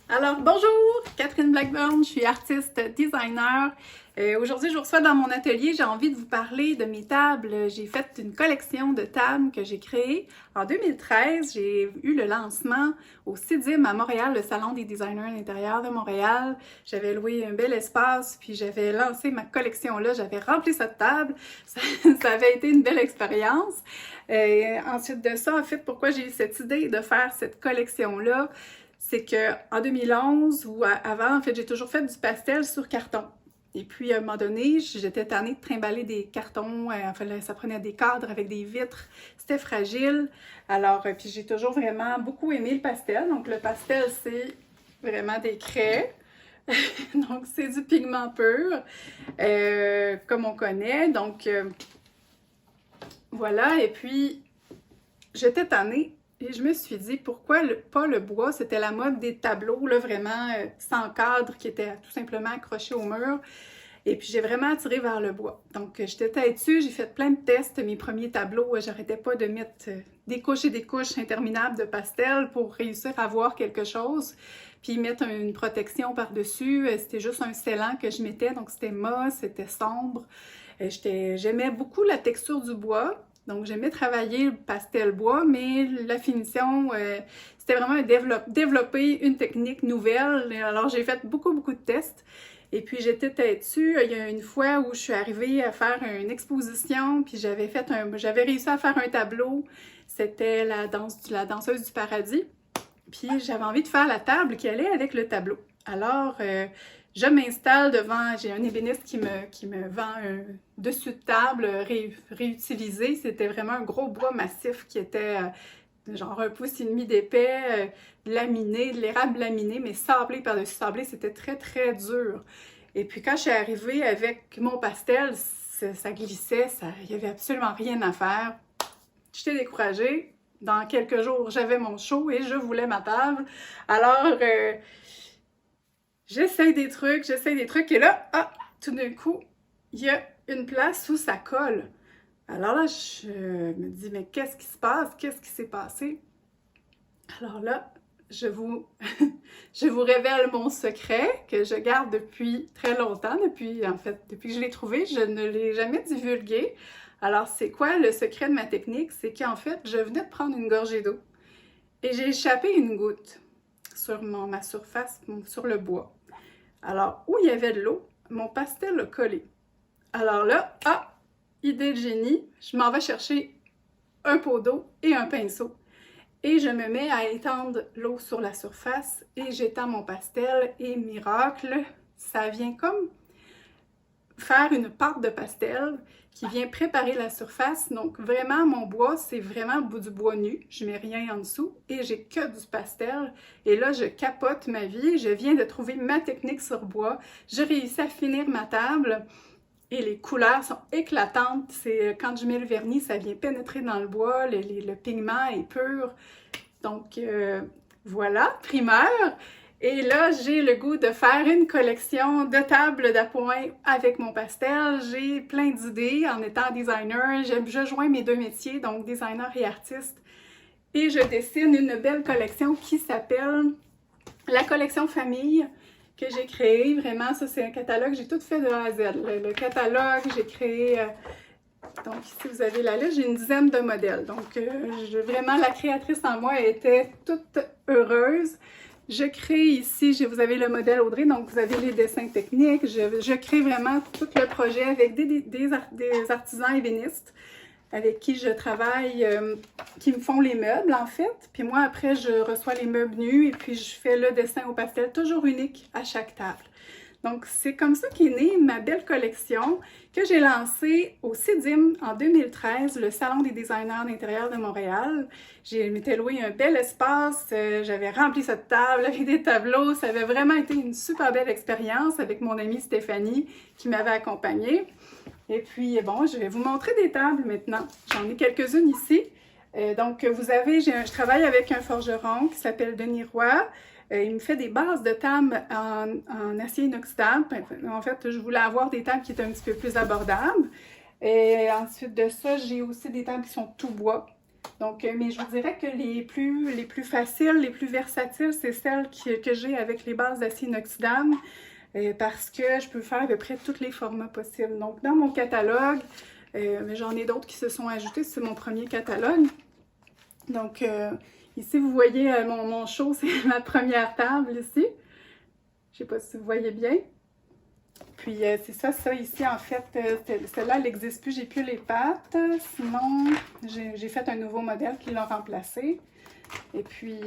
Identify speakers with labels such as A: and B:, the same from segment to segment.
A: Alors, bonjour! Catherine Blackburn, je suis artiste designer. Aujourd'hui, je vous reçois dans mon atelier. J'ai envie de vous parler de mes tables. J'ai fait une collection de tables que j'ai créée. En 2013, j'ai eu le lancement au CIDIM à Montréal, le Salon des designers d'intérieur de Montréal. J'avais loué un bel espace, puis j'avais lancé ma collection là. J'avais rempli cette table. Ça avait été une belle expérience. Ensuite de ça, en fait, pourquoi j'ai eu cette idée de faire cette collection-là? C'est qu'en 2011 ou avant, en fait, j'ai toujours fait du pastel sur carton. Et puis, à un moment donné, j'étais tannée de trimballer des cartons. Enfin, ça prenait des cadres avec des vitres. C'était fragile. Alors, puis j'ai toujours vraiment beaucoup aimé le pastel. Donc, le pastel, c'est vraiment des craies. Donc, c'est du pigment pur, comme on connaît. Donc, voilà. Et puis, j'étais tannée. Et je me suis dit, pourquoi pas le bois? C'était la mode des tableaux, là, vraiment sans cadre, qui étaient tout simplement accrochés au mur. Et puis, j'ai vraiment attiré vers le bois. Donc, j'étais têtue, j'ai fait plein de tests. Mes premiers tableaux, j'arrêtais pas de mettre des couches et des couches interminables de pastel pour réussir à voir quelque chose. Puis, mettre une protection par-dessus. C'était juste un scellant que je mettais, donc c'était mat, c'était sombre. J'aimais beaucoup la texture du bois. Donc, j'aimais travailler le pastel bois, mais la finition, c'était vraiment développer une technique nouvelle. Alors, j'ai fait beaucoup de tests. Et puis, j'étais têtue. Il y a une fois où je suis arrivée à faire une exposition, puis j'avais réussi à faire un tableau. C'était la danseuse du paradis. Puis, j'avais envie de faire la table qui allait avec le tableau. Alors, je m'installe devant, j'ai un ébéniste qui me vend un dessus de table réutilisé. C'était vraiment un gros bois massif qui était genre 1,5 pouce d'épais, laminé, de l'érable laminé, mais sablé par-dessus sablé. C'était très dur. Et puis quand je suis arrivée avec mon pastel, ça glissait, il n'y avait absolument rien à faire. J'étais découragée. Dans quelques jours, j'avais mon show et je voulais ma table. Alors, j'essaye des trucs, et là, tout d'un coup, il y a une place où ça colle. Alors là, je me dis, mais qu'est-ce qui se passe? Qu'est-ce qui s'est passé? Alors là, je vous, je vous révèle mon secret que je garde depuis très longtemps, depuis que je l'ai trouvé, je ne l'ai jamais divulgué. Alors, c'est quoi le secret de ma technique? C'est qu'en fait, je venais de prendre une gorgée d'eau et j'ai échappé une goutte sur ma surface, sur le bois. Alors, où il y avait de l'eau, mon pastel a collé. Alors là, idée de génie, je m'en vais chercher un pot d'eau et un pinceau. Et je me mets à étendre l'eau sur la surface et j'étends mon pastel et miracle, ça vient comme faire une pâte de pastel qui vient préparer la surface. Donc vraiment, mon bois, c'est vraiment du bois nu. Je mets rien en dessous et j'ai que du pastel. Et là, je capote ma vie. Je viens de trouver ma technique sur bois. J'ai réussi à finir ma table et les couleurs sont éclatantes. C'est quand je mets le vernis, ça vient pénétrer dans le bois. Le pigment est pur. Donc voilà, primeur. Et là, j'ai le goût de faire une collection de tables d'appoint avec mon pastel. J'ai plein d'idées en étant designer. Je joins mes deux métiers, donc designer et artiste. Et je dessine une belle collection qui s'appelle la collection famille que j'ai créée. Vraiment, ça c'est un catalogue, j'ai tout fait de A à Z. Le catalogue, j'ai créé... donc ici, vous avez la liste, j'ai une dizaine de modèles. Donc, vraiment, la créatrice en moi était toute heureuse. Je crée ici, vous avez le modèle Audrey, donc vous avez les dessins techniques. Je crée vraiment tout le projet avec des artisans ébénistes avec qui je travaille, qui me font les meubles en fait. Puis moi, après, je reçois les meubles nus et puis je fais le dessin au pastel, toujours unique à chaque table. Donc, c'est comme ça qu'est née ma belle collection que j'ai lancée au CIDIM en 2013, le Salon des designers d'intérieur de Montréal. J'ai m'étais loué un bel espace, j'avais rempli cette table avec des tableaux. Ça avait vraiment été une super belle expérience avec mon amie Stéphanie qui m'avait accompagnée. Et puis, bon, je vais vous montrer des tables maintenant. J'en ai quelques-unes ici. Donc, je travaille avec un forgeron qui s'appelle Denis Roy. Il me fait des bases de table en acier inoxydable. En fait, je voulais avoir des tables qui étaient un petit peu plus abordables. Et ensuite de ça, j'ai aussi des tables qui sont tout bois. Donc, mais je vous dirais que les plus faciles, les plus versatiles, c'est celles que j'ai avec les bases d'acier inoxydable parce que je peux faire à peu près tous les formats possibles. Donc, dans mon catalogue, mais j'en ai d'autres qui se sont ajoutés, c'est mon premier catalogue. Donc, ici, vous voyez mon show, c'est ma première table ici. Je ne sais pas si vous voyez bien. Puis, c'est ça ici, en fait, celle-là, elle n'existe plus, j'ai plus les pattes. Sinon, j'ai fait un nouveau modèle qui l'a remplacé. Et puis,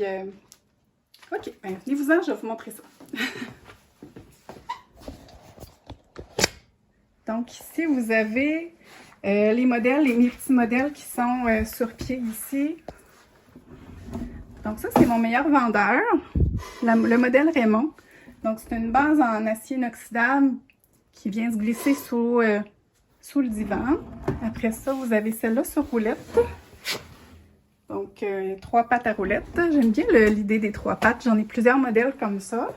A: OK, ben, venez-vous-en, je vais vous montrer ça. Donc, ici, vous avez les modèles, mes petits modèles qui sont sur pied ici. Donc, ça, c'est mon meilleur vendeur, le modèle Raymond. Donc, c'est une base en acier inoxydable qui vient se glisser sous le divan. Après ça, vous avez celle-là sur roulette. Donc, 3 pattes à roulette. J'aime bien l'idée des 3 pattes. J'en ai plusieurs modèles comme ça.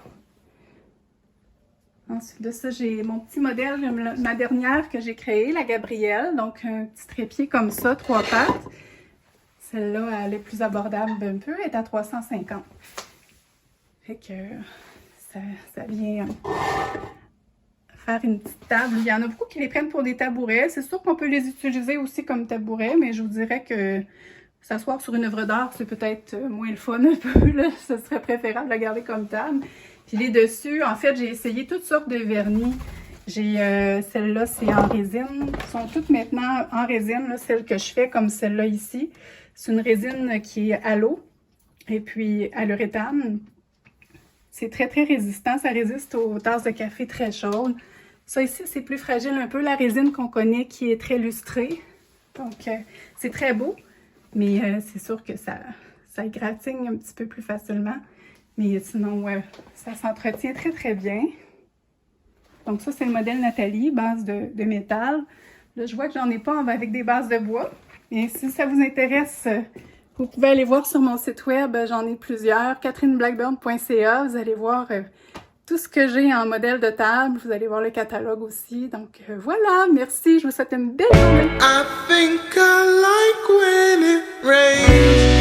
A: Ensuite de ça, j'ai mon petit modèle, ma dernière que j'ai créée, la Gabrielle. Donc, un petit trépied comme ça, 3 pattes. Celle-là, elle est plus abordable un peu. Elle est à 350. Fait que ça vient faire une petite table. Il y en a beaucoup qui les prennent pour des tabourets. C'est sûr qu'on peut les utiliser aussi comme tabourets, mais je vous dirais que s'asseoir sur une œuvre d'art, c'est peut-être moins le fun un peu. Là. Ce serait préférable de la garder comme table. Puis les dessus, en fait, j'ai essayé toutes sortes de vernis. J'ai celle-là, c'est en résine. Elles sont toutes maintenant en résine, là, celles que je fais, comme celle-là ici. C'est une résine qui est à l'eau et puis à l'uréthane. C'est très, très résistant. Ça résiste aux tasses de café très chaudes. Ça ici, c'est plus fragile un peu. La résine qu'on connaît qui est très lustrée. Donc, c'est très beau. Mais c'est sûr que ça égratigne un petit peu plus facilement. Mais sinon, ça s'entretient très, très bien. Donc ça, c'est le modèle Nathalie, base de métal. Là, je vois que j'en ai pas avec des bases de bois. Et si ça vous intéresse, vous pouvez aller voir sur mon site web. J'en ai plusieurs, catherineblackburn.ca. Vous allez voir tout ce que j'ai en modèle de table. Vous allez voir le catalogue aussi. Donc voilà, merci. Je vous souhaite une belle journée. I think I like when it rains.